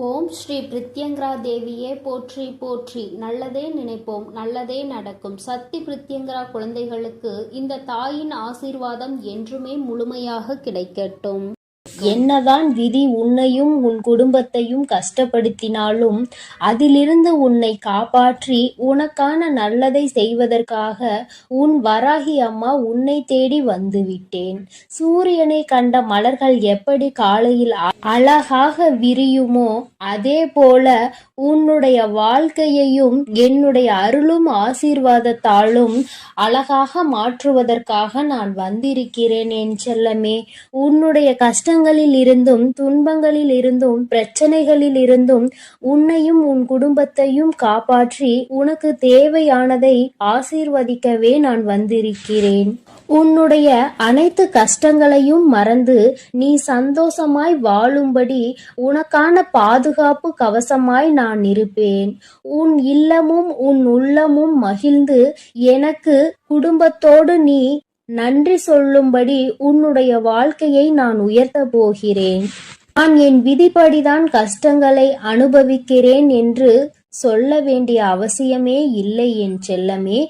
ஓம் ஸ்ரீ பிரித்யங்கரா தேவியே போற்றி போற்றி. நல்லதே நினைப்போம், நல்லதே நடக்கும். சக்தி பிரித்யங்கரா குழந்தைகளுக்கு இந்த தாயின் ஆசீர்வாதம் என்றுமே முழுமையாக கிடைக்கட்டும். என்னதான் விதி உன்னையும் உன் குடும்பத்தையும் கஷ்டப்படுத்தினாலும் அதிலிருந்து உன்னை காப்பாற்றி உனக்கான நல்லதை செய்வதற்காக உன் வராகி அம்மா உன்னை தேடி வந்துவிட்டேன். சூரியனை கண்ட மலர்கள் எப்படி காலையில் அழகாக விரியுமோ அதே போல உன்னுடைய வாழ்க்கையையும் என்னுடைய அருளும் ஆசீர்வாதத்தாலும் அழகாக மாற்றுவதற்காக நான் வந்திருக்கிறேன் என் செல்லமே. உன்னுடைய கஷ்டங்களில் இருந்தும் துன்பங்களில் இருந்தும் பிரச்சனைகளில் இருந்தும் உன்னையும் உன் குடும்பத்தையும் காப்பாற்றி உனக்கு தேவையானதை ஆசீர்வதிக்கவே நான் வந்திருக்கிறேன். உன்னுடைய அனைத்து கஷ்டங்களையும் மறந்து நீ சந்தோஷமாய் வாழும்படி உனக்கான பாதுகாப்பு கவசமாய் நான் இருப்பேன். உன் இல்லமும் உன் உள்ளமும் மகிழ்ந்து எனக்கு குடும்பத்தோடு நீ நன்றி சொல்லும்படி உன்னுடைய வாழ்க்கையை நான் உயர்த்த போகிறேன். நான் என் விதிப்படிதான் கஷ்டங்களை அனுபவிக்கிறேன் என்று சொல்ல வேண்டிய அவசியமே இல்லை என் செல்லமே.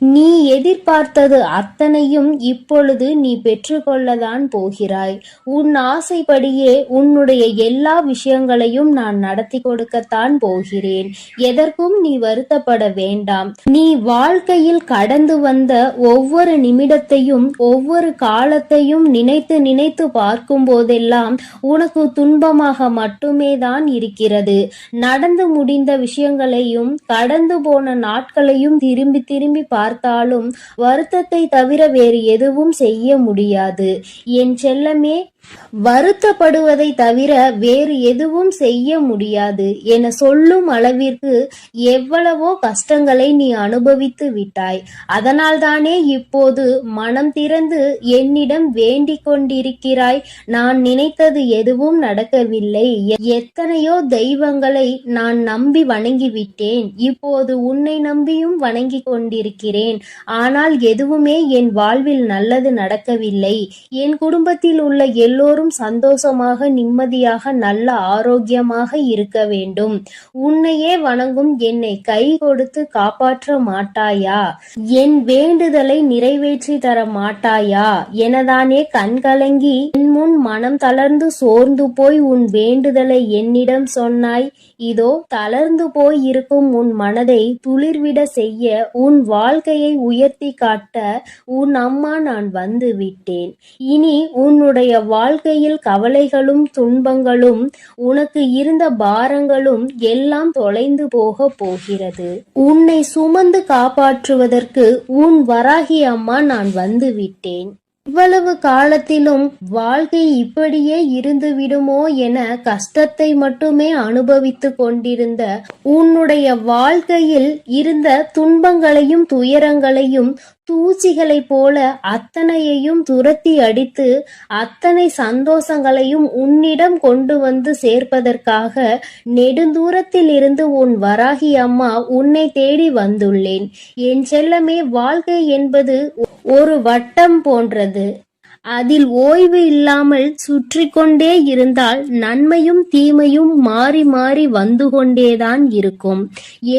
நீ எதிர்பார்த்தது அத்தனையும் இப்பொழுது நீ பெற்றுக்கொள்ளதான் போகிறாய். உன் ஆசைப்படியே உன்னுடைய எல்லா விஷயங்களையும் நான் நடத்தி கொடுக்கத்தான் போகிறேன். எதற்கும் நீ வருத்தப்பட வேண்டாம். நீ வாழ்க்கையில் கடந்து வந்த ஒவ்வொரு நிமிடத்தையும் ஒவ்வொரு காலத்தையும் நினைத்து நினைத்து பார்க்கும் போதெல்லாம் உனக்கு துன்பமாக மட்டுமே தான் இருக்கிறது. நடந்து முடிந்த விஷயங்களையும் கடந்து போன நாட்களையும் திரும்பி திரும்பி பார்த்தாலும் வருத்தத்தை தவிர வேறு எதுவும் செய்ய முடியாது என் செல்லமே. வருத்தப்படுவதை தவிர வேறு எதுவும் செய்ய முடியாது என சொல்லும் அளவிற்கு எவ்வளவோ கஷ்டங்களை நீ அனுபவித்து விட்டாய். அதனால்தானே இப்போது மனம் திறந்து என்னிடம் வேண்டிக் கொண்டிருக்கிறாய். நான் நினைத்தது எதுவும் நடக்கவில்லை. எத்தனையோ தெய்வங்களை நான் நம்பி வணங்கிவிட்டேன். இப்போது உன்னை நம்பியும் வணங்கி கொண்டிருக்கிறேன். ஆனால் எதுவுமே என் வாழ்வில் நல்லது நடக்கவில்லை. என் குடும்பத்தில் உள்ள எல்லோரும் சந்தோஷமாக நிம்மதியாக நல்ல ஆரோக்கியமாக இருக்க வேண்டும். உன்னையே வணங்கும் என்னை கை கொடுத்து காப்பாற்ற மாட்டாயா? என் வேண்டுதலை நிறைவேற்றி தர மாட்டாயா எனதானே கண்கலங்கி என் முன் மனம் தளர்ந்து சோர்ந்து போய் உன் வேண்டுதலை என்னிடம் சொன்னாய். இதோ தளர்ந்து போய் இருக்கும் உன் மனதை துளிர்விட செய்ய உன் வாழ்க்கையை உயர்த்தி காட்ட உன் அம்மா நான் வந்து விட்டேன். இனி உன்னுடைய வாழ்க்கையில் கவலைகளும் துன்பங்களும் உனக்கு இருந்த பாரங்களும் எல்லாம் தொலைந்து போக போகிறது. உன்னை சுமந்து காப்பாற்றுவதற்கு உன் வராகி அம்மா நான் வந்து விட்டேன். இவ்வளவு காலத்திலும் வாழ்க்கை இப்படியே இருந்து விடுமோ என கஷ்டத்தை மட்டுமே அனுபவித்து கொண்டிருந்த உன்னுடைய வாழ்க்கையில் இருந்த துன்பங்களையும் துயரங்களையும் தூசிகளைப் போல அத்தனையையும் துரத்தி அடித்து அத்தனை சந்தோஷங்களையும் உன்னிடம் கொண்டு வந்து சேர்ப்பதற்காக நெடுந்தூரத்தில் இருந்து உன் வராகி அம்மா உன்னை தேடி வந்துள்ளேன். என் செல்லமே, வாழ்க்கை என்பது ஒரு வட்டம் போன்றது. அதில் ஓய்வு இல்லாமல் சுற்றி கொண்டே இருந்தால் நன்மையும் தீமையும் மாறி மாறி வந்து கொண்டேதான் இருக்கும்.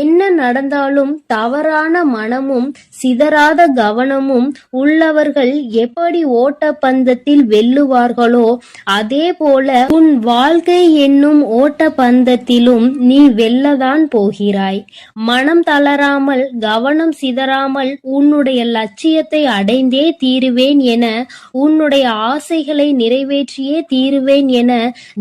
என்ன நடந்தாலும் தவறான மனமும் சிதறாத கவனமும் உள்ளவர்கள் எப்படி ஓட்டப்பந்தத்தில் வெல்லுவார்களோ அதே போல உன் வாழ்க்கை என்னும் ஓட்டப்பந்தத்திலும் நீ வெல்லதான் போகிறாய். மனம் தளராமல் கவனம் சிதறாமல் உன்னுடைய லட்சியத்தை அடைந்தே தீருவேன் என உன்னுடைய ஆசைகளை நிறைவேற்றியே தீருவேன் என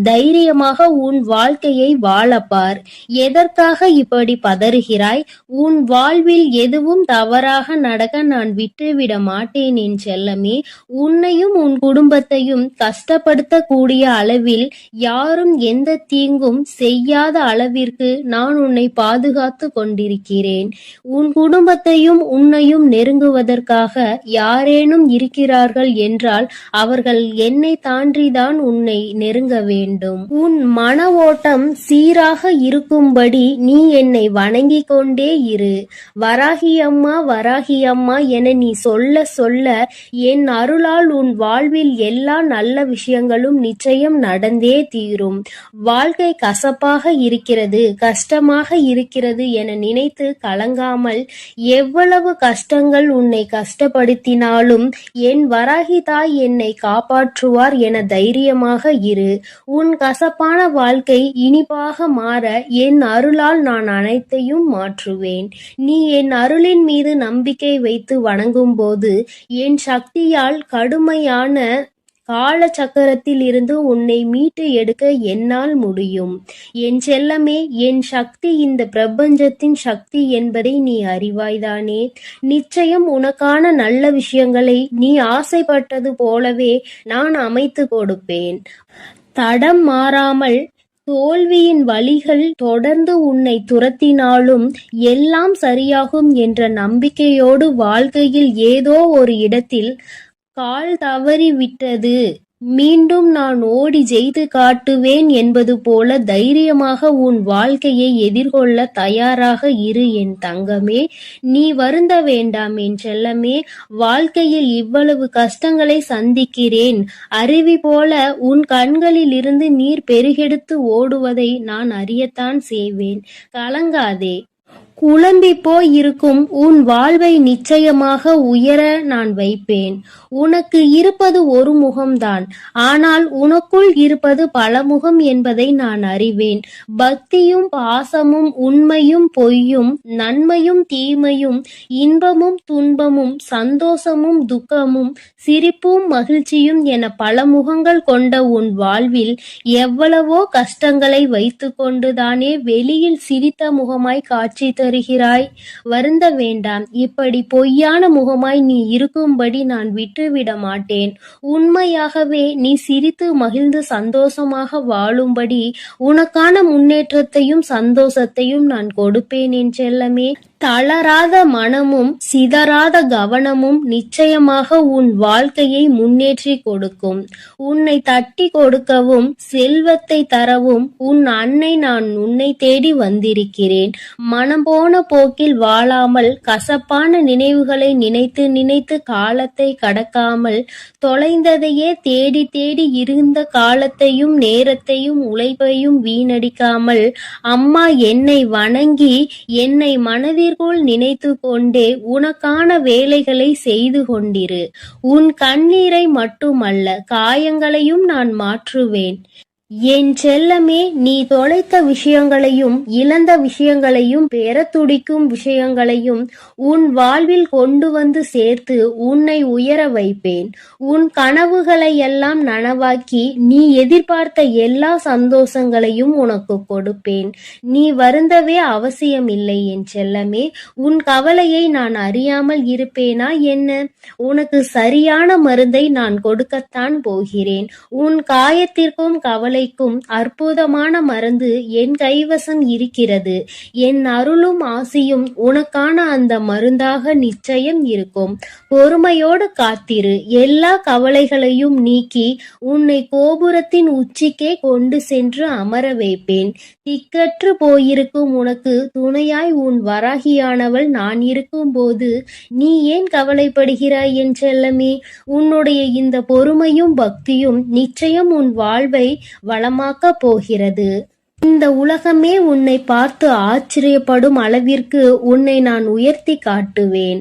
தைரியமாக உன் வாழ்க்கையை வாழப்பார். எதற்காக இப்படி பதறுகிறாய்? உன் வாழ்வில் எதுவும் தவறாக நடக்க நான் விட்டுவிட மாட்டேன் என் செல்லமே. உன்னையும் உன் குடும்பத்தையும் கஷ்டப்படுத்தக்கூடிய அளவில் யாரும் எந்த தீங்கும் செய்யாத அளவிற்கு நான் உன்னை பாதுகாத்து கொண்டிருக்கிறேன். உன் குடும்பத்தையும் உன்னையும் நெருங்குவதற்காக யாரேனும் இருக்கிறார்கள் என்றால் என்றால் அவர்கள் என்னை தாண்டிதான் உன்னை நெருங்க வேண்டும். உன் மன ஓட்டம் சீராக இருக்கும்படி நீ என்னை வணங்கிக் கொண்டே இரு. வராகி அம்மா, வராகி அம்மா என நீ சொல்ல சொல்ல என் அருளால் உன் வாழ்வில் எல்லா நல்ல விஷயங்களும் நிச்சயம் நடந்தே தீரும். வாழ்க்கை கசப்பாக இருக்கிறது, கஷ்டமாக இருக்கிறது என நினைத்து கலங்காமல், எவ்வளவு கஷ்டங்கள் உன்னை கஷ்டப்படுத்தினாலும் என் வராகி தாய் என்னை காப்பாற்றுவார் என தைரியமாக இரு. உன் கசப்பான வாழ்க்கை இனிப்பாக மாற என் அருளால் நான் அனைத்தையும் மாற்றுவேன். நீ என் அருளின் மீது நம்பிக்கை வைத்து வணங்கும் போது என் சக்தியால் கடுமையான கால சக்கரத்தில் இருந்து உன்னை மீட்டு எடுக்க என்னால் முடியும். என் செல்லமே, என் சக்தி இந்த பிரபஞ்சத்தின் சக்தி என்பதை நீ அறிவாய்தானே? நிச்சயம் உனக்கான நல்ல விஷயங்களை நீ ஆசைப்பட்டது போலவே நான் அமைத்து கொடுப்பேன். தடம் மாறாமல் தோல்வியின் வழிகள் தொடர்ந்து உன்னை துரத்தினாலும் எல்லாம் சரியாகும் என்ற நம்பிக்கையோடு வாழ்க்கையில் ஏதோ ஒரு இடத்தில் கால் தவறி விட்டது, மீண்டும் நான் ஓடி ஜெயித்து காட்டுவேன் என்பது போல தைரியமாக உன் வாழ்க்கையை எதிர்கொள்ள தயாராக இரு என் தங்கமே. நீ வருந்த வேண்டாம் என் செல்லமே. வாழ்க்கையில் இவ்வளவு கஷ்டங்களை சந்திக்கிறேன். அருவி போல உன் கண்களில் இருந்து நீர் பெருகெடுத்து ஓடுவதை நான் அறியத்தான் செய்வேன். கலங்காதே. குழம்பி போய் இருக்கும் உன் வாழ்வை நிச்சயமாக உயர நான் வைப்பேன். உனக்கு இருப்பது ஒரு முகம்தான், ஆனால் உனக்குள் இருப்பது பல முகம் என்பதை நான் அறிவேன். பக்தியும் பாசமும் உண்மையும் பொய்யும் நன்மையும் தீமையும் இன்பமும் துன்பமும் சந்தோஷமும் துக்கமும் சிரிப்பும் மகிழ்ச்சியும் என பல முகங்கள் கொண்ட உன் வாழ்வில் எவ்வளவோ கஷ்டங்களை வைத்து கொண்டுதானே வெளியில் சிரித்த முகமாய் காட்சி தருகிறாய். வருந்த வேண்டாம். இப்படி பொய்யான முகமாய் நீ இருக்கும்படி நான் விட்டுவிட மாட்டேன். உண்மையாகவே நீ சிரித்து மகிழ்ந்து சந்தோஷமாக வாழும்படி உனக்கான முன்னேற்றத்தையும் சந்தோஷத்தையும் நான் கொடுப்பேன் என் செல்லமே. தளராத மனமும் சிதறாத கவனமும் நிச்சயமாக உன் வாழ்க்கையை முன்னேற்றி கொடுக்கும். உன்னை தட்டி கொடுக்கவும் செல்வத்தை தரவும் உன் அன்னை நான் உன்னை தேடி வந்திருக்கிறேன். மனம் போன போக்கில் வாழாமல் கசப்பான நினைவுகளை நினைத்து நினைத்து காலத்தை கடக்காமல் தொலைந்ததையே தேடி தேடி இருந்த காலத்தையும் நேரத்தையும் உழைப்பையும் வீணடிக்காமல் அம்மா என்னை வணங்கி என்னை மனதிற்குள் நினைத்து கொண்டே உனக்கான வேலைகளை செய்து கொண்டிரு. உன் கண்ணீரை மட்டுமல்ல, காயங்களையும் நான் மாற்றுவேன். என் செல்லமே, நீ தொலைத்த விஷயங்களையும் இழந்த விஷயங்களையும் பெற துடிக்கும் விஷயங்களையும் உன் வாழ்வில் கொண்டு வந்து சேர்த்து உன்னை உயர வைப்பேன். உன் கனவுகளை எல்லாம் நனவாக்கி நீ எதிர்பார்த்த எல்லா சந்தோஷங்களையும் உனக்கு கொடுப்பேன். நீ வருந்தவே அவசியமில்லை என் செல்லமே. உன் கவலையை நான் அறியாமல் இருப்பேனா என்ன? உனக்கு சரியான மருந்தை நான் கொடுக்கத்தான் போகிறேன். உன் காயத்திற்கும் கவலை அற்புதமான மருந்து என் கைவசம் இருக்கிறது. என் அருளும் ஆசியும் உனக்கான அந்த மருந்தாக நிச்சயம் இருக்கும். பொறுமையோடு காத்திரு. எல்லா கவலைகளையும் நீக்கி உன்னை கோபுரத்தின் உச்சிக்கே கொண்டு சென்று அமர வைப்பேன். திக்கற்று போயிருக்கும் உனக்கு துணையாய் உன் வராகியானவள் நான் இருக்கும் போது நீ ஏன் கவலைப்படுகிறாய் என் செல்லமே? உன்னுடைய இந்த பொறுமையும் பக்தியும் நிச்சயம் உன் வாழ்வை வளமாக்க போகிறது. இந்த உலகமே உன்னை பார்த்து ஆச்சரியப்படும் அளவிற்கு உன்னை நான் உயர்த்தி காட்டுவேன்.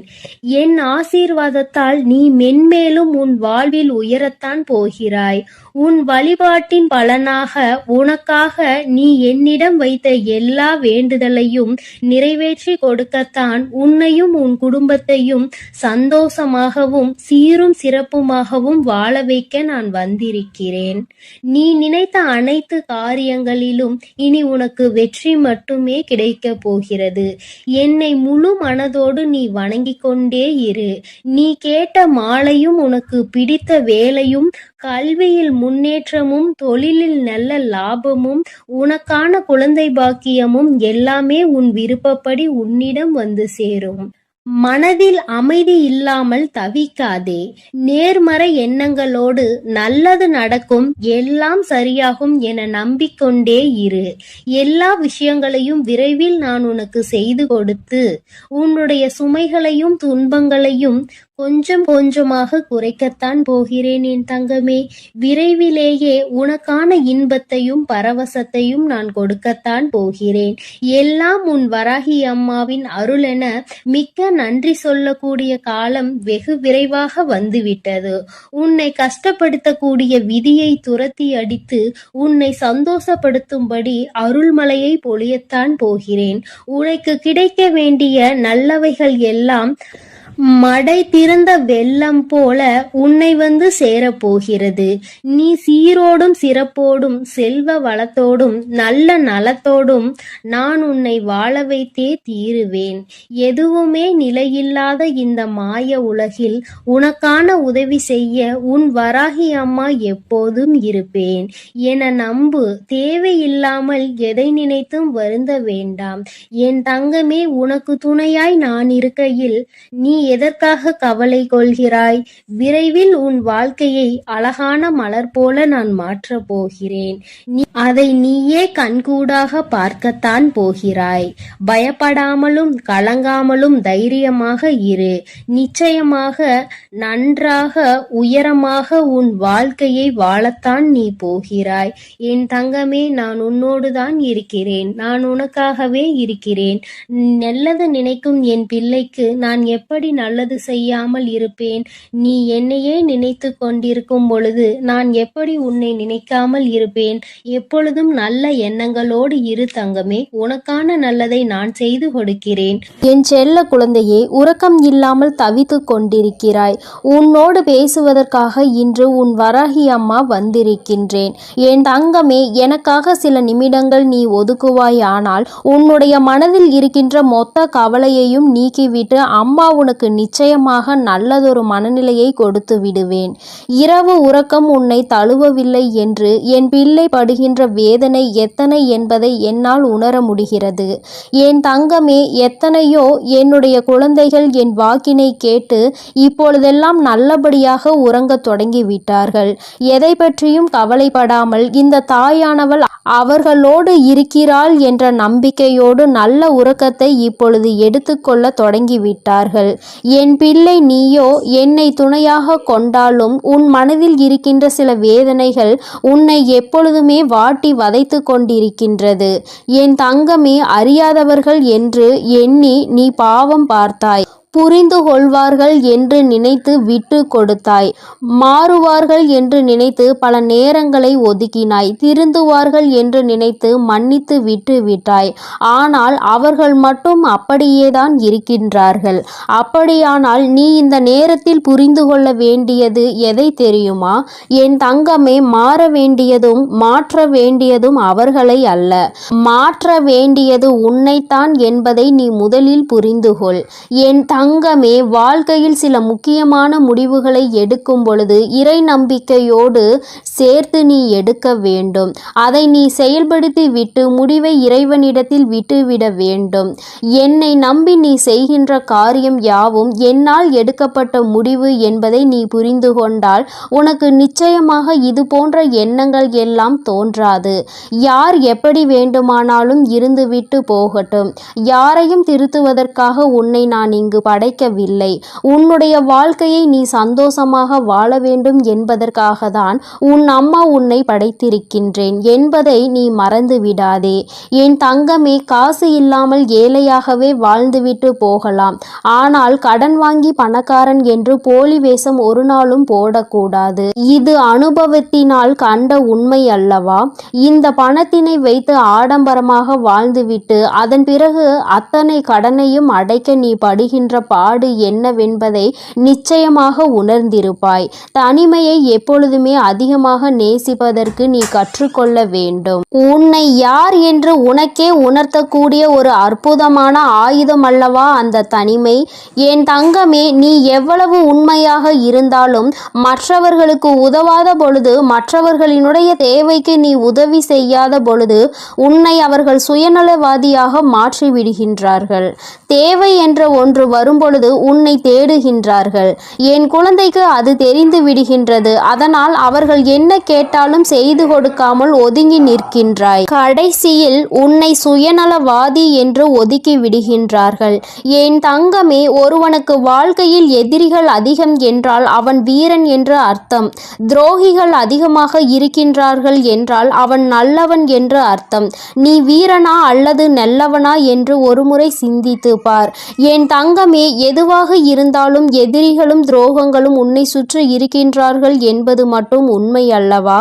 என் ஆசீர்வாதத்தால் நீ மென்மேலும் உன் வாழ்வில் உயரத்தான் போகிறாய். உன் வழிபாட்டின் பலனாக உனக்காக நீ என்னிடம் வைத்த எல்லா வேண்டுதலையும் நிறைவேற்றி கொடுக்கத்தான் உன்னையும் உன் குடும்பத்தையும் சந்தோஷமாகவும் சீரும் சிறப்புமாகவும் வாழ வைக்க நான் வந்திருக்கிறேன். நீ நினைத்த அனைத்து காரியங்களிலும் இனி உனக்கு வெற்றி மட்டுமே கிடைக்க போகிறது. என்னை முழு மனதோடு நீ வணங்கிக் கொண்டே இரு. நீ கேட்ட மாலையும் உனக்கு பிடித்த வேலையும் கல்வியில் முன்னேற்றமும் தொழிலில் நல்ல லாபமும் உனக்கான குழந்தை பாக்கியமும் எல்லாமே உன் விருப்பப்படி உன்னிடம் வந்து சேரும். மனதில் அமைதி இல்லாமல் தவிக்காதே. நேர்மறை எண்ணங்களோடு நல்லது நடக்கும், எல்லாம் சரியாகும் என நம்பிக்கொண்டே இரு. எல்லா விஷயங்களையும் விரைவில் நான் உனக்கு செய்து கொடுத்து உன்னுடைய சுமைகளையும் துன்பங்களையும் கொஞ்சம் கொஞ்சமாக குறைக்கத்தான் போகிறேன் என் தங்கமே. விரைவிலேயே உனக்கான இன்பத்தையும் பரவசத்தையும் நான் கொடுக்கத்தான் போகிறேன். எல்லாம் உன் வராகி அம்மாவின் அருளென மிக்க நன்றி சொல்லக்கூடிய காலம் வெகு விரைவாக வந்துவிட்டது. உன்னை கஷ்டப்படுத்தக்கூடிய விதியை துரத்தி அடித்து உன்னை சந்தோஷப்படுத்தும்படி அருள்மலையை பொழியத்தான் போகிறேன். உனக்கு கிடைக்க வேண்டிய நல்லவைகள் எல்லாம் மடை திறந்த வெள்ளம் போல உன்னை வந்து சேரப்போகிறது. நீ சீரோடும் சிறப்போடும் செல்வ வளத்தோடும் நல்ல நலத்தோடும் நான் உன்னை வாழ வைத்தே தீருவேன். எதுவுமே நிலையில்லாத இந்த மாய உலகில் உனக்கான உதவி செய்ய உன் வராகி அம்மா எப்போதும் இருப்பேன் என நம்பு. தேவையில்லாமல் எதை நினைத்தும் வருந்த வேண்டாம் என் தங்கமே. உனக்கு துணையாய் நான் இருக்கையில் நீ எதற்காக கவலை கொள்கிறாய்? விரைவில் உன் வாழ்க்கையை அழகான மலர் போல நான் மாற்றப் போகிறேன். அதை நீயே கண்கூடாக பார்க்கத்தான் போகிறாய். பயப்படாமலும் கலங்காமலும் தைரியமாக இரு. நிச்சயமாக நன்றாக உயரமாக உன் வாழ்க்கையை வாழத்தான் நீ போகிறாய் என் தங்கமே. நான் உன்னோடுதான் இருக்கிறேன். நான் உனக்காகவே இருக்கிறேன். நல்லது நினைக்கும் என் பிள்ளைக்கு நான் எப்படி நல்லது செய்யாமல் இருப்பேன்? நீ என்னையே நினைத்து கொண்டிருக்கும் பொழுது நான் எப்படி உன்னை நினைக்காமல் இருப்பேன்? எப்பொழுதும் நல்ல எண்ணங்களோடு இரு தங்கமே. உனக்கான நல்லதை நான் செய்து கொடுக்கிறேன். என் செல்ல குழந்தையே, உறக்கம் இல்லாமல் தவித்து கொண்டிருக்கிறாய். உன்னோடு பேசுவதற்காக இன்று உன் வராகி அம்மா வந்திருக்கின்றேன். என் தங்கமே, எனக்காக சில நிமிடங்கள் நீ ஒதுக்குவாய். ஆனால் உன்னுடைய மனதில் இருக்கின்ற மொத்த கவலையையும் நீக்கிவிட்டு அம்மா உனக்கு நிச்சயமாக நல்லதொரு மனநிலையை கொடுத்து விடுவேன். இரவு உறக்கம் உன்னை தழுவவில்லை என்று என் பிள்ளை படுகின்ற வேதனை எத்தனை என்பதை என்னால் உணர முடிகிறது. என் தங்கமே, எத்தனையோ என்னுடைய குழந்தைகள் என் வாக்கினை கேட்டு இப்பொழுதெல்லாம் நல்லபடியாக உறங்கத் தொடங்கிவிட்டார்கள். எதை பற்றியும் கவலைப்படாமல் இந்த தாயானவள் அவர்களோடு இருக்கிறாள் என்ற நம்பிக்கையோடு நல்ல உறக்கத்தை இப்பொழுது எடுத்துக்கொள்ள தொடங்கிவிட்டார்கள். என் பிள்ளை, நீயோ என்னை துணையாக கொண்டாலும் உன் மனதில் இருக்கின்ற சில வேதனைகள் உன்னை எப்பொழுதுமே வாட்டி வதைத்து கொண்டிருக்கின்றது. என் தங்கமே, அறியாதவர்கள் என்று எண்ணி நீ பாவம் பார்த்தாய். புரிந்து கொள்வார்கள் என்று நினைத்து விட்டு கொடுத்தாய். மாறுவார்கள் என்று நினைத்து பல நேரங்களை ஒதுக்கினாய். திருந்துவார்கள் என்று நினைத்து மன்னித்து விட்டு விட்டாய். ஆனால் அவர்கள் மட்டும் அப்படியேதான் இருக்கின்றார்கள். அப்படியானால் நீ இந்த நேரத்தில் புரிந்து கொள்ள வேண்டியது எதை தெரியுமா? என் தங்கமே, மாற வேண்டியதும் மாற்ற வேண்டியதும் அவர்களை அல்ல, மாற்ற வேண்டியது உன்னைத்தான் என்பதை நீ முதலில் புரிந்து கொள். என் தங்கமே, வாழ்க்கையில் சில முக்கியமான முடிவுகளை எடுக்கும் பொழுது இறை நம்பிக்கையோடு சேர்த்து நீ எடுக்க வேண்டும். அதை நீ செயல்படுத்தி விட்டு முடிவை இறைவனிடத்தில் விட்டுவிட வேண்டும். என்னை நம்பி நீ செய்கின்ற காரியம் யாவும் என்னால் எடுக்கப்பட்ட முடிவு என்பதை நீ புரிந்து கொண்டால் உனக்கு நிச்சயமாக இது போன்ற எண்ணங்கள் எல்லாம் தோன்றாது. யார் எப்படி வேண்டுமானாலும் இருந்துவிட்டு போகட்டும். யாரையும் திருத்துவதற்காக உன்னை நான் இங்கு படைக்கவில்லை. உன்னுடைய வாழ்க்கையை நீ சந்தோஷமாக வாழ வேண்டும் என்பதற்காக தான் உன் அம்மா உன்னை படைத்திருக்கின்றேன் என்பதை நீ மறந்து விடாதே. என் தங்கமே, காசு இல்லாமல் ஏழையாகவே வாழ்ந்துவிட்டு போகலாம். ஆனால் கடன் வாங்கி பணக்காரன் என்று போலி வேஷம் ஒரு நாளும் போடக்கூடாது. இது அனுபவத்தினால் கண்ட உண்மை அல்லவா? இந்த பணத்தினை வைத்து ஆடம்பரமாக வாழ்ந்துவிட்டு அதன் பிறகு அத்தனை கடனையும் அடைக்க நீ படுகின்ற பாடு என்னவென்பதை நிச்சயமாக உணர்ந்திருப்பாய். தனிமையை எப்பொழுதுமே அதிகமாக நேசிப்பதற்கு நீ கற்றுக்கொள்ள வேண்டும். உன்னை யார் என்று உனக்கே உணர்த்தக்கூடிய ஒரு அற்புதமான ஆயுதம் அல்லவா அந்த தனிமை? என் தங்கமே, நீ எவ்வளவு உண்மையாக இருந்தாலும் மற்றவர்களுக்கு உதவாத பொழுது, மற்றவர்களினுடைய தேவைக்கு நீ உதவி செய்யாத பொழுது உன்னை அவர்கள் சுயநலவாதியாக மாற்றி விடுகின்றார்கள். தேவை என்ற ஒன்று வரும் வரும்பொழுது உன்னை தேடுகின்றார்கள். என் குழந்தைக்கு அது தெரிந்து விடுகின்றது. அதனால் அவர்கள் என்ன கேட்டாலும் செய்து கொடுக்காமல் ஒதுங்கி நிற்கின்றாய். கடைசியில் உன்னை சுயநலவாதி என்று ஒதுக்கி விடுகின்றார்கள். என் தங்கமே, ஒருவனுக்கு வாழ்க்கையில் எதிரிகள் அதிகம் என்றால் அவன் வீரன் என்று அர்த்தம். துரோகிகள் அதிகமாக இருக்கின்றார்கள் என்றால் அவன் நல்லவன் என்று அர்த்தம். நீ வீரனா அல்லது நல்லவனா என்று ஒருமுறை சிந்தித்து பார். என் தங்கமே, எதுவாக இருந்தாலும் எதிரிகளும் துரோகங்களும் உன்னை சுற்றி இருக்கின்றார்கள் என்பது மட்டும் உண்மை அல்லவா?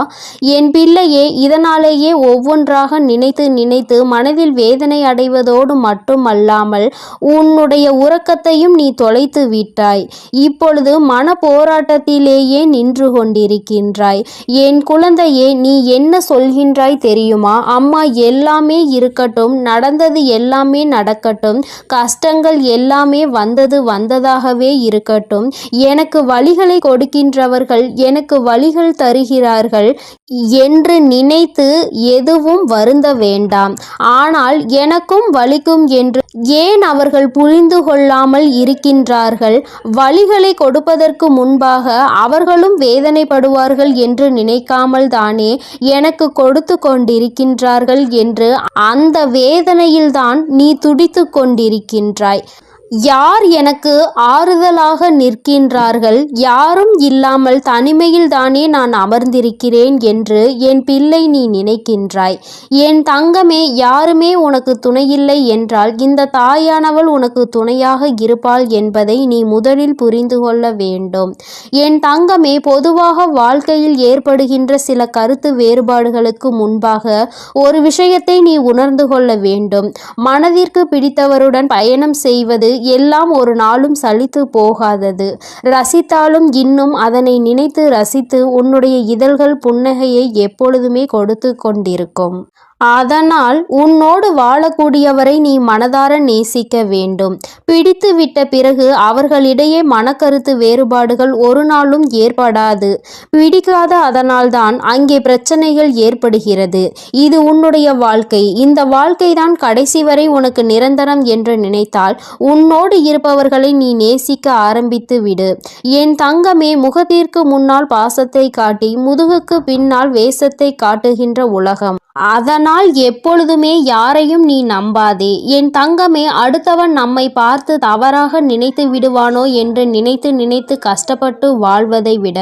என் பிள்ளையே, இதனாலேயே ஒவ்வொன்றாக நினைத்து நினைத்து மனதில் வேதனை அடைவதோடு மட்டுமல்லாமல் உன்னுடைய உறக்கத்தையும் நீ தொலைத்து விட்டாய். இப்பொழுது மன போராட்டத்திலேயே நின்று கொண்டிருக்கின்றாய். என் குழந்தையே, நீ என்ன சொல்கின்றாய் தெரியுமா? அம்மா, எல்லாமே இருக்கட்டும், நடந்தது எல்லாமே நடக்கட்டும், கஷ்டங்கள் எல்லாமே வந்தது வந்ததாகவே இருக்கட்டும், எனக்கு வழிகளை கொடுக்கின்றவர்கள் எனக்கு வழிகள் தருகிறார்கள் என்று நினைத்து எதுவும் வருந்த வேண்டாம். ஆனால் எனக்கும் வலிக்கும் என்று ஏன் அவர்கள் புரிந்து கொள்ளாமல் இருக்கின்றார்கள்? வழிகளை கொடுப்பதற்கு முன்பாக அவர்களும் வேதனைப்படுவார்கள் என்று நினைக்காமல் தானே எனக்கு கொடுத்து கொண்டிருக்கின்றார்கள் என்று அந்த வேதனையில்தான் நீ துடித்து கொண்டிருக்கின்றாய். யார் எனக்கு ஆறுதலாக நிற்கின்றார்கள்? யாரும் இல்லாமல் தனிமையில் தானே நான் அமர்ந்திருக்கிறேன் என்று என் பிள்ளை நீ நினைக்கின்றாய். என் தங்கமே, யாருமே உனக்கு துணையில்லை என்றால் இந்த தாயானவள் உனக்கு துணையாக இருப்பாள் என்பதை நீ முதலில் புரிந்து கொள்ள வேண்டும். என் தங்கமே, பொதுவாக வாழ்க்கையில் ஏற்படுகின்ற சில கருத்து வேறுபாடுகளுக்கு முன்பாக ஒரு விஷயத்தை நீ உணர்ந்து கொள்ள வேண்டும். மனதிற்கு பிடித்தவருடன் பயணம் செய்வது எல்லாம் ஒரு நாளும் சலித்து போகாதது. ரசித்தாலும் இன்னும் அதனை நினைத்து ரசித்து உன்னுடைய இதழ்கள் புன்னகையை எப்பொழுதுமே கொடுத்து கொண்டிருக்கும். அதனால் உன்னோடு வாழக்கூடியவரை நீ மனதார நேசிக்க வேண்டும். பிடித்து விட்ட பிறகு அவர்களிடையே மனக்கருத்து வேறுபாடுகள் ஒரு நாளும் ஏற்படாது. பிடிக்காத அதனால்தான் அங்கே பிரச்சனைகள் ஏற்படுகிறது. இது உன்னுடைய வாழ்க்கை. இந்த வாழ்க்கைதான் கடைசி வரை உனக்கு நிரந்தரம் என்று நினைத்தால் உன்னோடு இருப்பவர்களை நீ நேசிக்க ஆரம்பித்து விடு. என் தங்கமே, முகத்திற்கு முன்னால் பாசத்தை காட்டி முதுகுக்கு பின்னால் வேஷத்தை காட்டுகின்ற உலகம். அதனால் எப்பொழுதுமே யாரையும் நீ நம்பாதே. என் தங்கமே, அடுத்தவன் நம்மை பார்த்து தவறாக நினைத்து விடுவானோ என்று நினைத்து நினைத்து கஷ்டப்பட்டு வாழ்வதை விட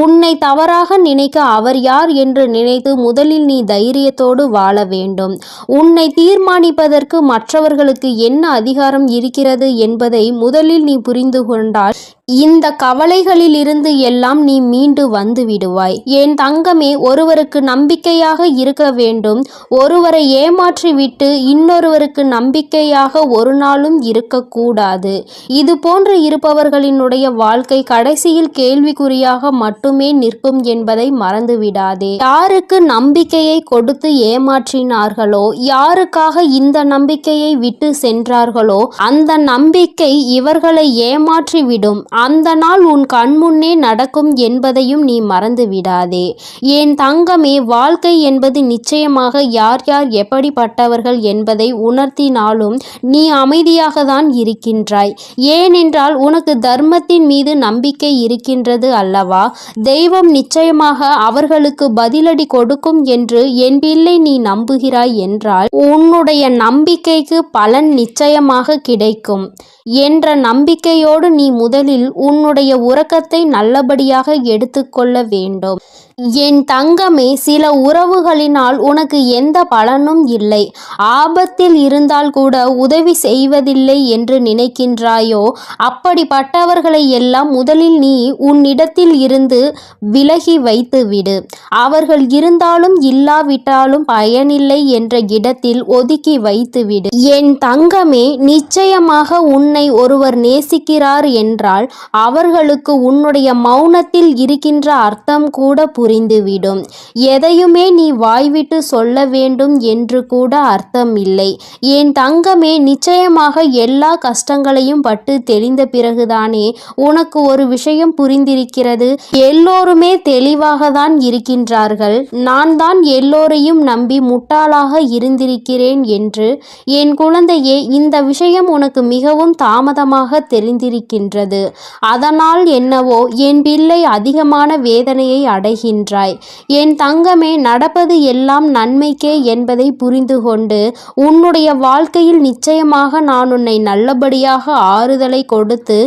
உன்னை தவறாக நினைக்க அவர் யார் என்று நினைத்து முதலில் நீ தைரியத்தோடு வாழ வேண்டும். உன்னை தீர்மானிப்பதற்கு மற்றவர்களுக்கு என்ன அதிகாரம் இருக்கிறது என்பதை முதலில் நீ புரிந்து கொண்டால் இந்த கவலைகளிலிருந்து எல்லாம் நீ மீண்டு வந்து விடுவாய். என் தங்கமே, ஒருவருக்கு நம்பிக்கையாக இருக்க வேண்டும். ஒருவரை ஏமாற்றிவிட்டு இன்னொருவருக்கு நம்பிக்கையாக ஒரு நாளும் இருக்கக்கூடாது. இது போன்று இருப்பவர்களினுடைய வாழ்க்கை கடைசியில் கேள்விக்குறியாக மட்டுமே நிற்கும் என்பதை மறந்துவிடாதே. யாருக்கு நம்பிக்கையை கொடுத்து ஏமாற்றினார்களோ, யாருக்காக இந்த நம்பிக்கையை விட்டு சென்றார்களோ அந்த நம்பிக்கை இவர்களை ஏமாற்றிவிடும். அந்த நாள் உன் கண்முன்னே நடக்கும் என்பதையும் நீ மறந்து விடாதே. என் தங்கமே, வாழ்க்கை என்பது நிச்சயமாக யார் யார் எப்படிப்பட்டவர்கள் என்பதை உணர்த்தினாலும் நீ அமைதியாக தான் இருக்கின்றாய். ஏனென்றால் உனக்கு தர்மத்தின் மீது நம்பிக்கை இருக்கின்றது அல்லவா? தெய்வம் நிச்சயமாக அவர்களுக்கு பதிலடி கொடுக்கும் என்று என் பிள்ளை நீ நம்புகிறாய் என்றால் உன்னுடைய நம்பிக்கைக்கு பலன் நிச்சயமாக கிடைக்கும் என்ற நம்பிக்கையோடு நீ முதலில் உன்னுடைய உறக்கத்தை நல்லபடியாக எடுத்துக்கொள்ள வேண்டும். என் தங்கமே, சில உறவுகளினால் உனக்கு எந்த பலனும் இல்லை. ஆபத்தில் இருந்தால் கூட உதவி செய்வதில்லை என்று நினைக்கின்றாயோ, அப்படிப்பட்டவர்களை எல்லாம் முதலில் நீ உன்னிடத்தில் இருந்து விலகி வைத்து விடு. அவர்கள் இருந்தாலும் இல்லாவிட்டாலும் பயனில்லை என்ற இடத்தில் ஒதுக்கி வைத்து விடு. என் தங்கமே, நிச்சயமாக உன்னை ஒருவர் நேசிக்கிறார் என்றால் அவர்களுக்கு உன்னுடைய மௌனத்தில் இருக்கின்ற அர்த்தம் கூட புரியும். புரிந்துவிடும். எதையுமே நீ வாய்விட்டு சொல்ல வேண்டும் என்று கூட அர்த்தம் இல்லை. என் தங்கமே, நிச்சயமாக எல்லா கஷ்டங்களையும் பட்டு தெளிந்த பிறகுதானே உனக்கு ஒரு விஷயம் புரிந்திருக்கிறது. எல்லோருமே தெளிவாக தான் இருக்கின்றார்கள். நான் தான் எல்லோரையும் நம்பி முட்டாளாக இருந்திருக்கிறேன் என்று. என் குழந்தையே, இந்த விஷயம் உனக்கு மிகவும் தாமதமாக தெரிந்திருக்கின்றது. அதனால் என்னவோ என் பிள்ளை அதிகமான வேதனையை அடைகின்றாய். என் தங்கமே, நடப்பது எல்லாம் நன்மைக்கே என்பதை புரிந்து கொண்டு உன்னுடைய வாழ்க்கையில் நிச்சயமாக நான் உன்னை நல்லபடியாக ஆறுதலை கொடுத்து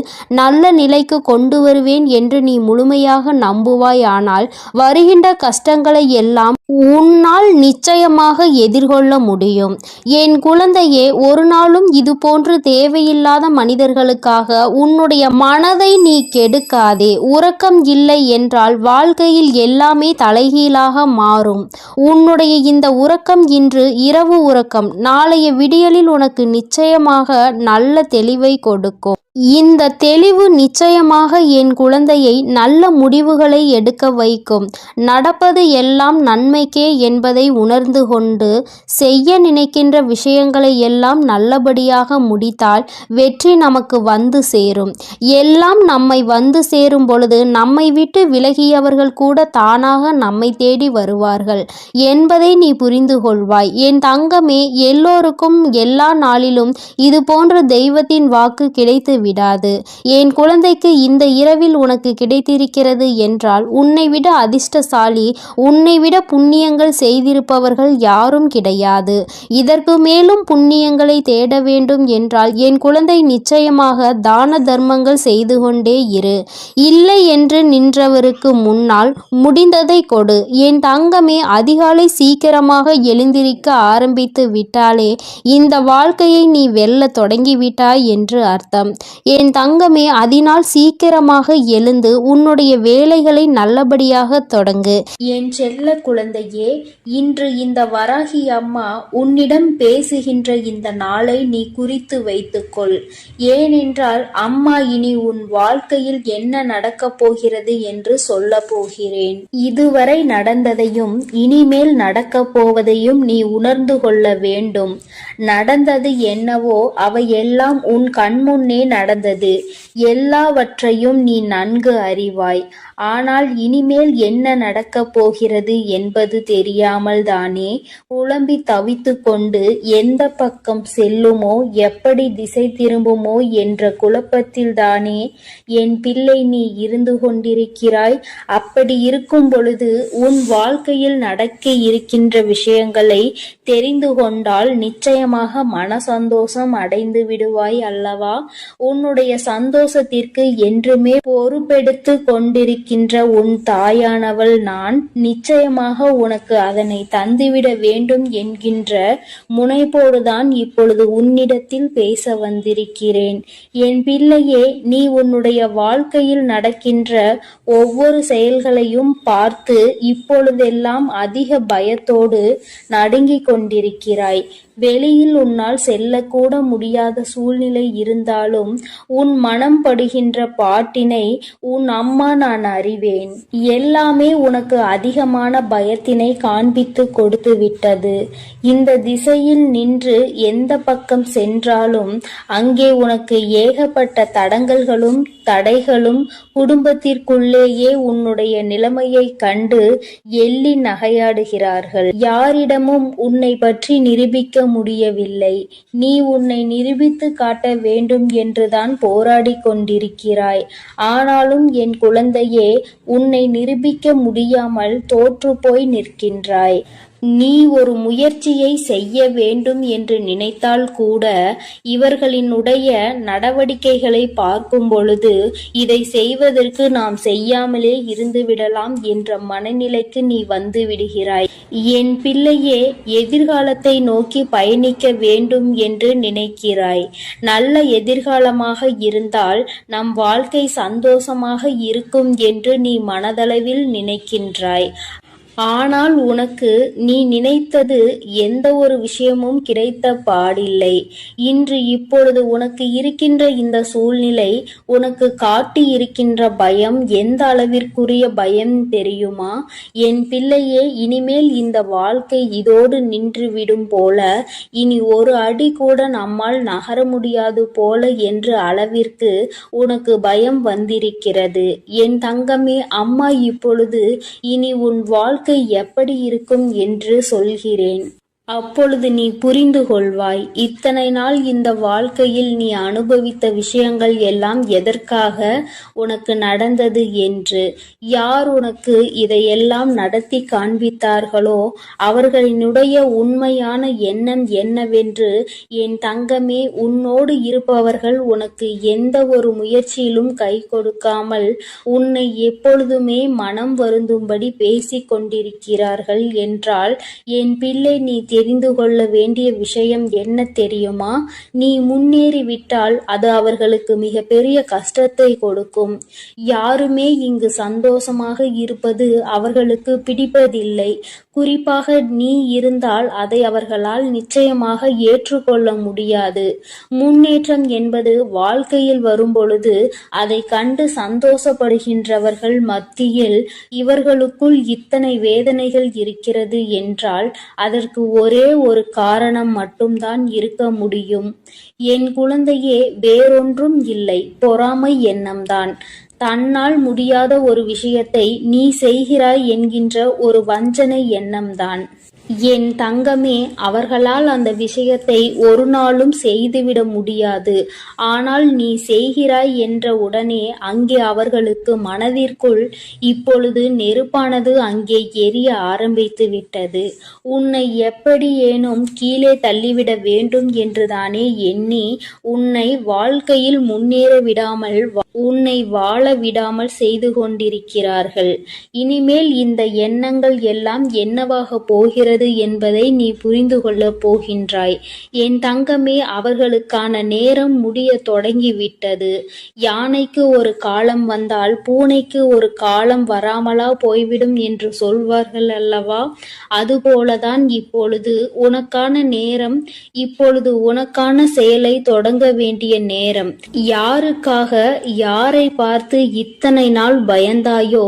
நல்ல நிலைக்கு கொண்டு வருவேன் என்று நீ முழுமையாக நம்புவாய். ஆனால் வருகின்ற கஷ்டங்களை எல்லாம் உன்னால் நிச்சயமாக எதிர்கொள்ள முடியும். என் குழந்தையே, ஒரு நாளும் இது போன்று தேவையில்லாத மனிதர்களுக்காக உன்னுடைய மனதை நீ கெடுக்காதே. உறக்கம் இல்லை என்றால் வாழ்க்கையில் எல்லாமே தலைகீழாக மாறும். உன்னுடைய இந்த உறக்கம் இன்று இரவு உறக்கம் நாளைய விடியலில் உனக்கு நிச்சயமாக நல்ல தெளிவை கொடுக்கும். இந்த தெளிவு நிச்சயமாக என் குழந்தையை நல்ல முடிவுகளை எடுக்க வைக்கும். நடப்பது எல்லாம் நன்மைக்கே என்பதை உணர்ந்து கொண்டு செய்ய நினைக்கின்ற விஷயங்களை எல்லாம் நல்லபடியாக முடித்தால் வெற்றி நமக்கு வந்து சேரும். எல்லாம் நம்மை வந்து சேரும் பொழுது நம்மை விட்டு விலகியவர்கள் கூட தானாக நம்மை தேடி வருவார்கள் என்பதை நீ புரிந்து கொள்வாய். என் தங்கமே, எல்லோருக்கும் எல்லா நாளிலும் இது போன்ற தெய்வத்தின் வாக்கு கிடைத்து விடாது. என் குழந்தைக்கு இந்த இரவில் உனக்கு கிடைத்திருக்கிறது என்றால் உன்னை விட அதிர்ஷ்டசாலி, உன்னை விட புண்ணியங்கள் செய்திருப்பவர்கள் யாரும் கிடையாது. இதற்கு மேலும் புண்ணியங்களை தேட வேண்டும் என்றால் என் குழந்தை நிச்சயமாக தான தர்மங்கள் செய்து கொண்டே இரு. இல்லை என்று நின்றவருக்கு முன்னால் முடிந்ததை கொடு. என் தங்கமே, அதிகாலை சீக்கிரமாக எழுந்திருக்க ஆரம்பித்து விட்டாலே இந்த வாழ்க்கையை நீ வெல்ல தொடங்கிவிட்டாய் என்று அர்த்தம். என் தங்கமே, அதனால் சீக்கிரமாக எழுந்து உன்னுடைய வேலைகளை நல்லபடியாக தொடங்கு. என் செல்ல குழந்தையே, இன்று இந்த வராகி அம்மா உன்னிடம் பேசுகின்ற இந்த நாளை நீ குறித்து வைத்துக்கொள். ஏனென்றால் அம்மா இனி உன் வாழ்க்கையில் என்ன நடக்கப் போகிறது என்று சொல்ல போகிறேன். இதுவரை நடந்ததையும் இனிமேல் நடக்கப் போவதையும் நீ உணர்ந்து கொள்ள வேண்டும். நடந்தது என்னவோ அவையெல்லாம் உன் கண்முன்னே நடந்தது. எல்லாவற்றையும் நீ நன்கு அறிவாய். ஆனால் இனிமேல் என்ன நடக்கப் போகிறது என்பது தெரியாமல் தானே புலம்பி தவித்து கொண்டு எந்த பக்கம் செல்லுமோ, எப்படி திசை திரும்புமோ என்ற குழப்பத்தில் தானே என் பிள்ளை நீ இருந்து கொண்டிருக்கிறாய். அப்படி இருக்கும் பொழுது உன் வாழ்க்கையில் நடக்க இருக்கின்ற விஷயங்களை தெரிந்து கொண்டால் நிச்சயமாக மன சந்தோஷம் அடைந்து விடுவாய் அல்லவா? உன்னுடைய சந்தோஷத்திற்கு என்றுமே பொறுப்பெடுத்து கொண்டிருக்கின்ற உன் தாயானவள் நான். நிச்சயமாக உனக்கு அதனை தந்துவிட வேண்டும் என்கின்ற முனைப்போடுதான் இப்பொழுது உன்னிடத்தில் பேச வந்திருக்கிறேன். என் பிள்ளையே, நீ உன்னுடைய வாழ்க்கையில் நடக்கின்ற ஒவ்வொரு செயல்களையும் பார்த்து இப்பொழுதெல்லாம் அதிக பயத்தோடு நடுங்கிக் கொண்டிருக்கிறாய். வெளியில் உன்னால் செல்லக்கூட முடியாத சூழ்நிலை இருந்தாலும் உன் மனம் படுகின்ற பாட்டினை உன் அம்மா நான் அறிவேன். எல்லாமே உனக்கு அதிகமான பயத்தினை காண்பித்து கொடுத்து விட்டது. இந்த திசையில் நின்று எந்த பக்கம் சென்றாலும் அங்கே உனக்கு ஏகப்பட்ட தடங்கல்களும் தடைகளும், குடும்பத்திற்குள்ளேயே உன்னுடைய நிலைமையை கண்டு எள்ளி நகையாடுகிறார்கள். யாரிடமும் உன்னை பற்றி நிரூபிக்க முடியவில்லை. நீ உன்னை நிரூபித்து காட்ட வேண்டும் என்றுதான் போராடி கொண்டிருக்கிறாய். ஆனாலும் என் குழந்தையே, உன்னை நிரூபிக்க முடியாமல் தோற்று போய் நிற்கின்றாய். நீ ஒரு முயற்சியை செய்ய வேண்டும் என்று நினைத்தால் கூட இவர்களினுடைய நடவடிக்கைகளை பார்க்கும் பொழுது இதை செய்வதற்கு நாம் செய்யாமலே இருந்து விடலாம் என்ற மனநிலைக்கு நீ வந்து விடுகிறாய். என் பிள்ளையே, எதிர்காலத்தை நோக்கி பயணிக்க வேண்டும் என்று நினைக்கிறாய். நல்ல எதிர்காலமாக இருந்தால் நம் வாழ்க்கை சந்தோஷமாக இருக்கும் என்று நீ மனதளவில் நினைக்கின்றாய். ஆனால் உனக்கு நீ நினைத்தது எந்த ஒரு விஷயமும் கிடைத்த பாடில்லை. இன்று இப்பொழுது உனக்கு இருக்கின்ற இந்த சூழ்நிலை உனக்கு காட்டி இருக்கின்ற பயம் எந்த அளவிற்குரிய பயம் தெரியுமா? என் பிள்ளையே, இனிமேல் இந்த வாழ்க்கை இதோடு நின்றுவிடும் போல, இனி ஒரு அடி கூட நம்மால் நகர முடியாது போல என்ற அளவிற்கு உனக்கு பயம் வந்திருக்கிறது. என் தங்கமே, அம்மா இப்பொழுது இனி உன் வாழ்க்கை எப்படி இருக்கும் என்று சொல்கிறேன். அப்பொழுது நீ புரிந்து கொள்வாய். இத்தனை நாள் இந்த வாழ்க்கையில் நீ அனுபவித்த விஷயங்கள் எல்லாம் எதற்காக உனக்கு நடந்தது என்று. யார் உனக்கு இதையெல்லாம் நடத்தி காண்பித்தார்களோ அவர்களினுடைய உண்மையான எண்ணம் என்னவென்று என் தங்கமே, உன்னோடு இருப்பவர்கள் உனக்கு எந்த ஒரு முயற்சியிலும் கை கொடுக்காமல் உன்னை எப்பொழுதுமே மனம் வருந்தும்படி பேசிக் கொண்டிருக்கிறார்கள் என்றால், என் பிள்ளை, நீ தெரிந்து கொள்ள வேண்டிய விஷயம் என்ன தெரியுமா? நீ முன்னேறிவிட்டால் அது அவர்களுக்கு மிக பெரிய கஷ்டத்தை கொடுக்கும். யாருமே இங்கு சந்தோஷமாக இருப்பது அவர்களுக்கு பிடிப்பதில்லை. குறிப்பாக நீ இருந்தால் அதை அவர்களால் நிச்சயமாக ஏற்றுக்கொள்ள முடியாது. முன்னேற்றம் என்பது வாழ்க்கையில் வரும்பொழுது அதை கண்டு சந்தோஷப்படுகின்றவர்கள் மத்தியில் இவர்களுக்குள் இத்தனை வேதனைகள் இருக்கிறது என்றால் அதற்கு ஒரே ஒரு காரணம் மட்டும்தான் இருக்க முடியும். என் குழந்தையே, வேறொன்றும் இல்லை, பொறாமை எண்ணம்தான். தன்னால் முடியாத ஒரு விஷயத்தை நீ செய்கிறாய் என்கின்ற ஒரு வஞ்சனை எண்ணம்தான். என் தங்கமே, அவர்களால் அந்த விஷயத்தை ஒரு நாளும் செய்துவிட முடியாது. ஆனால் நீ செய்கிறாய் என்ற உடனே அங்கே அவர்களுக்கு மனதிற்குள் இப்பொழுது நெருப்பானது அங்கே எரிய ஆரம்பித்து விட்டது. உன்னை எப்படியேனும் கீழே தள்ளிவிட வேண்டும் என்றுதானே எண்ணி உன்னை வாழ்க்கையில் முன்னேற விடாமல், உன்னை வாழ விடாமல் செய்து கொண்டிருக்கிறார்கள். இனிமேல் இந்த எண்ணங்கள் எல்லாம் என்னவாக போகிறது என்பதை நீ புரிந்து கொள்ளப் போகின்றாய். என் தங்கமே, அவர்களுக்கான நேரம் முடிய தொடங்கிவிட்டது. யானைக்கு ஒரு காலம் வந்தால் பூனைக்கு ஒரு காலம் வராமலா போய்விடும் என்று சொல்வார்கள் அல்லவா? அதுபோலதான் இப்பொழுது உனக்கான நேரம், இப்பொழுது உனக்கான செயலை தொடங்க வேண்டிய நேரம். யாருக்காக, யாரை பார்த்து இத்தனை நாள் பயந்தாயோ,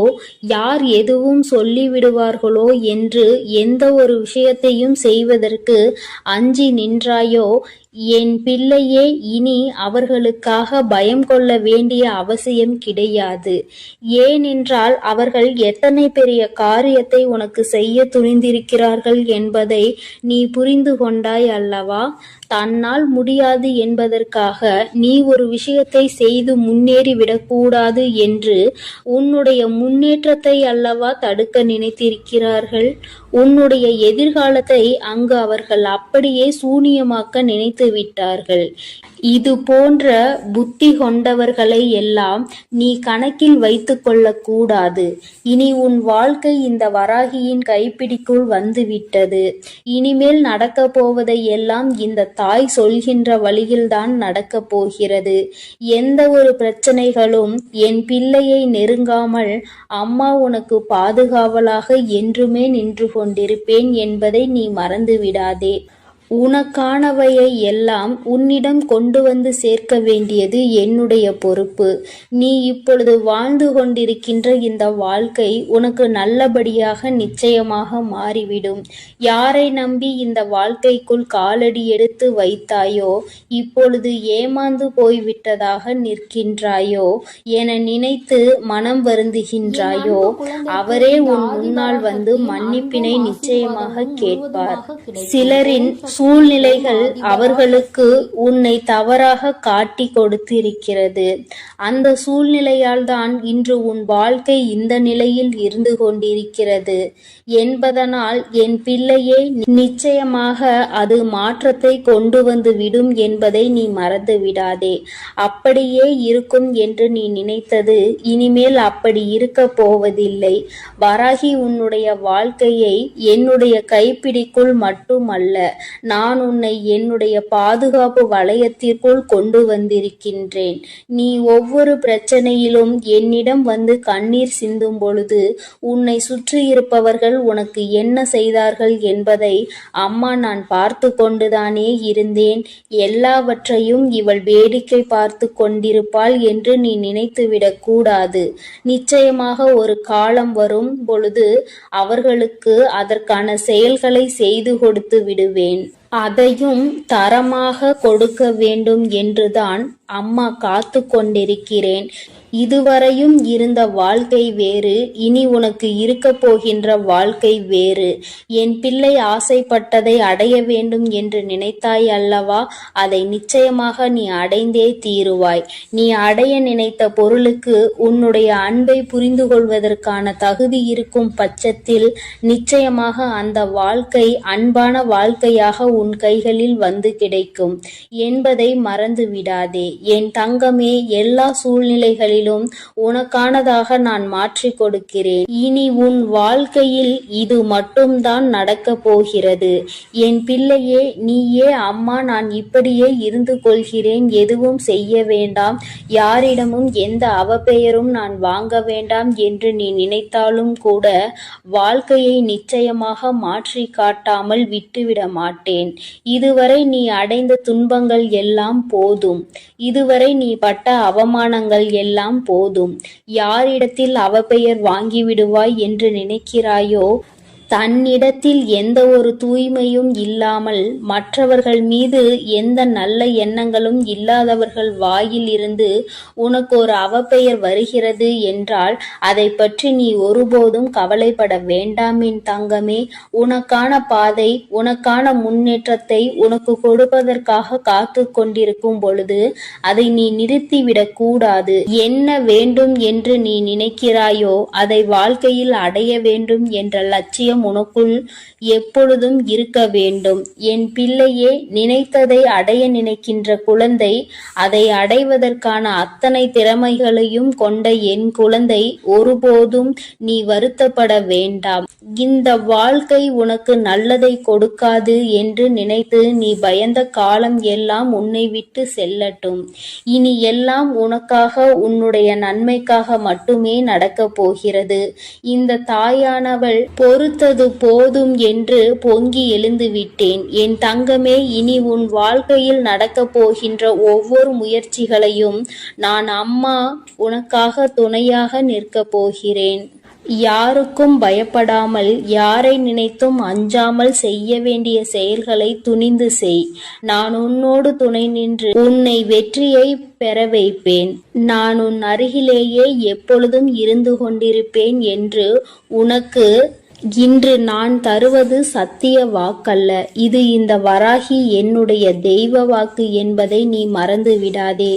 யார் எதுவும் சொல்லிவிடுவார்களோ என்று எந்த ஒரு விஷயத்தையும் செய்வதற்கு அஞ்சி நின்றாயோ, என் பிள்ளையே, இனி அவர்களுக்காக பயம் கொள்ள வேண்டிய அவசியம் கிடையாது. ஏனென்றால் அவர்கள் எத்தனை பெரிய காரியத்தை உனக்கு செய்ய துணிந்திருக்கிறார்கள் என்பதை நீ புரிந்து கொண்டாய் அல்லவா? தன்னால் முடியாது என்பதற்காக நீ ஒரு விஷயத்தை செய்து முன்னேறி விடக்கூடாது என்று உன்னுடைய முன்னேற்றத்தை அல்லவா தடுக்க நினைத்திருக்கிறார்கள். உன்னுடைய எதிர்காலத்தை அங்கு அவர்கள் அப்படியே சூனியமாக்க நினைத்து விட்டார்கள். இது போன்ற புத்தி கொண்டவர்களை எல்லாம் நீ கணக்கில் வைத்துக் கொள்ளக்கூடாது. இனி உன் வாழ்க்கை இந்த வராகியின் கைப்பிடிக்குள் வந்துவிட்டது. இனிமேல் நடக்கப் போவதை எல்லாம் இந்த தாய் சொல்கின்ற வழியில்தான் நடக்கப் போகிறது. எந்த ஒரு பிரச்சனைகளும் என் பிள்ளையை நெருங்காமல் அம்மா உனக்கு பாதுகாவலாக என்றுமே நின்று கொண்டிருப்பேன் என்பதை நீ மறந்து விடாதே. உனக்கானவையை எல்லாம் உன்னிடம் கொண்டு வந்து சேர்க்க வேண்டியது என்னுடைய பொறுப்பு. நீ இப்பொழுது வாழ்ந்து கொண்டிருக்கின்ற இந்த வாழ்க்கை உனக்கு நல்லபடியாக நிச்சயமாக மாறிவிடும். யாரை நம்பி இந்த வாழ்க்கைக்குள் காலடி எடுத்து வைத்தாயோ, இப்பொழுது ஏமாந்து போய்விட்டதாக நிற்கின்றாயோ என நினைத்து மனம் வருந்துகின்றாயோ, அவரே உன் முன்னால் வந்து மன்னிப்பினை நிச்சயமாக கேட்பார். சிலரின் சூழ்நிலைகள் அவர்களுக்கு உன்னை தவறாக காட்டி கொடுத்திருக்கிறது. அந்த சூழ்நிலையால் தான் இன்று உன் வாழ்க்கை இந்த நிலையில் இருந்து கொண்டிருக்கிறது என்பதனால் என் பிள்ளையே, நிச்சயமாக அது மாற்றத்தை கொண்டு வந்து விடும் என்பதை நீ மறந்து விடாதே. அப்படியே இருக்கும் என்று நீ நினைத்தது இனிமேல் அப்படி இருக்க போவதில்லை. வராகி உன்னுடைய வாழ்க்கையை என்னுடைய கைப்பிடிக்குள் மட்டுமல்ல, நான் உன்னை என்னுடைய பாதுகாப்பு வளையத்திற்குள் கொண்டு வந்திருக்கின்றேன். நீ ஒவ்வொரு பிரச்சனையிலும் என்னிடம் வந்து கண்ணீர் சிந்தும் பொழுது உன்னை சுற்றியிருப்பவர்கள் உனக்கு என்ன செய்தார்கள் என்பதை அம்மா நான் பார்த்து கொண்டுதானே இருந்தேன். எல்லாவற்றையும் இவள் வேடிக்கை பார்த்து கொண்டிருப்பாள் என்று நீ நினைத்துவிடக் கூடாது. நிச்சயமாக ஒரு காலம் வரும் பொழுது அவர்களுக்கு அதற்கான செயல்களை செய்து கொடுத்து விடுவேன். அதையும் தரமாக கொடுக்க வேண்டும் என்றுதான் அம்மா காத்து கொண்டிருக்கிறேன். இதுவரையும் இருந்த வாழ்க்கை வேறு, இனி உனக்கு இருக்க போகின்ற வாழ்க்கை வேறு. என் பிள்ளை ஆசைப்பட்டதை அடைய வேண்டும் என்று நினைத்தாய் அல்லவா? அதை நிச்சயமாக நீ அடைந்தே தீருவாய். நீ அடைய நினைத்த பொருளுக்கு உன்னுடைய அன்பை புரிந்து கொள்வதற்கான தகுதி இருக்கும் பட்சத்தில் நிச்சயமாக அந்த வாழ்க்கை அன்பான வாழ்க்கையாக உன் கைகளில் வந்து கிடைக்கும் என்பதை மறந்து விடாதே. என் தங்கமே, எல்லா சூழ்நிலைகளிலும் உனக்கானதாக நான் மாற்றி கொடுக்கிறேன். இனி உன் வாழ்க்கையில் இது மட்டும்தான் நடக்கப் போகிறது. என் பிள்ளையே, நீயே அம்மா நான் இப்படியே இருந்து கொள்கிறேன், எதுவும் செய்ய வேண்டாம், யாரிடமும் எந்த அவப்பெயரும் நான் வாங்க வேண்டாம் என்று நீ நினைத்தாலும் கூட வாழ்க்கையை நிச்சயமாக மாற்றி காட்டாமல் விட்டுவிட மாட்டேன். இதுவரை நீ அடைந்த துன்பங்கள் எல்லாம் போதும். இதுவரை நீ பட்ட அவமானங்கள் எல்லாம் போதும். யாரிடத்தில் அவப்பெயர் வாங்கிவிடுவாய் என்று நினைக்கிறாயோ, தன்னிடத்தில் எந்த ஒரு தூய்மையும் இல்லாமல் மற்றவர்கள் மீது எந்த நல்ல எண்ணங்களும் இல்லாதவர்கள் வாயில் இருந்து உனக்கு ஒரு அவப்பெயர் வருகிறது என்றால் அதை பற்றி நீ ஒருபோதும் கவலைப்பட வேண்டாம் என் தங்கமே. உனக்கான பாதை, உனக்கான முன்னேற்றத்தை உனக்கு கொடுப்பதற்காக காத்து கொண்டிருக்கும் பொழுது அதை நீ நிறுத்திவிடக் கூடாது. என்ன வேண்டும் என்று நீ நினைக்கிறாயோ அதை வாழ்க்கையில் அடைய வேண்டும் என்ற லட்சியம் உனக்குள் எப்பொழுதும் இருக்க வேண்டும். என் பிள்ளையே, நினைத்ததை அடைய நினைக்கின்ற குழந்தை, அதை அடைவதற்கான அத்தனை திறமைகளையும் கொண்ட என் குழந்தை, ஒருபோதும் நீ வருத்தப்பட வேண்டாம். இந்த வாழ்க்கை உனக்கு நல்லதை கொடுக்காது என்று நினைத்து நீ பயந்த காலம் எல்லாம் உன்னை விட்டு செல்லட்டும். இனி எல்லாம் உனக்காக, உன்னுடைய நன்மைக்காக மட்டுமே நடக்கப் போகிறது. இந்த தாயானவள் பொறுத்தது போதும் என்று பொங்கி எழுந்து விட்டேன். என் தங்கமே, இனி உன் வாழ்க்கையில் நடக்கப் போகின்ற ஒவ்வொரு முயற்சிகளையும் நான் அம்மா உனக்காக துணையாக நிற்கப் போகிறேன். யாருக்கும் பயப்படாமல், யாரை நினைத்தும் அஞ்சாமல் செய்ய வேண்டிய செயல்களை துணிந்து செய். நான் உன்னோடு துணை நின்று உன்னை வெற்றியை பெற வைப்பேன். நான் உன் அருகிலேயே எப்பொழுதும் இருந்து கொண்டிருப்பேன் என்று உனக்கு இன்று நான் தருவது சத்திய வாக்கல்ல. இது இந்த வராகி என்னுடைய தெய்வ வாக்கு என்பதை நீ மறந்து விடாதே.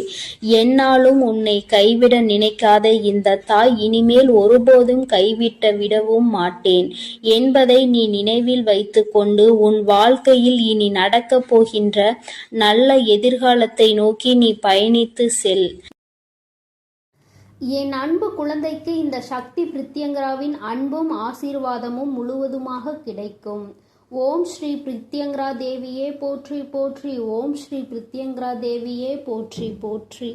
என்னாலும் உன்னை கைவிட நினைக்காத இந்த தாய் இனிமேல் ஒருபோதும் கைவிட்டு விடவும் மாட்டேன் என்பதை நீ நினைவில் வைத்துக்கொண்டு உன் வாழ்க்கையில் இனி நடக்கப் போகின்ற நல்ல எதிர்காலத்தை நோக்கி நீ பயணித்து செல். என் அன்பு குழந்தைக்கு இந்த சக்தி பிரித்யங்கராவின் அன்பும் ஆசீர்வாதமும் முழுவதுமாக கிடைக்கும். ஓம் ஸ்ரீ பிரித்யங்கரா தேவியே போற்றி போற்றி. ஓம் ஸ்ரீ பிரித்யங்கரா தேவியே போற்றி போற்றி.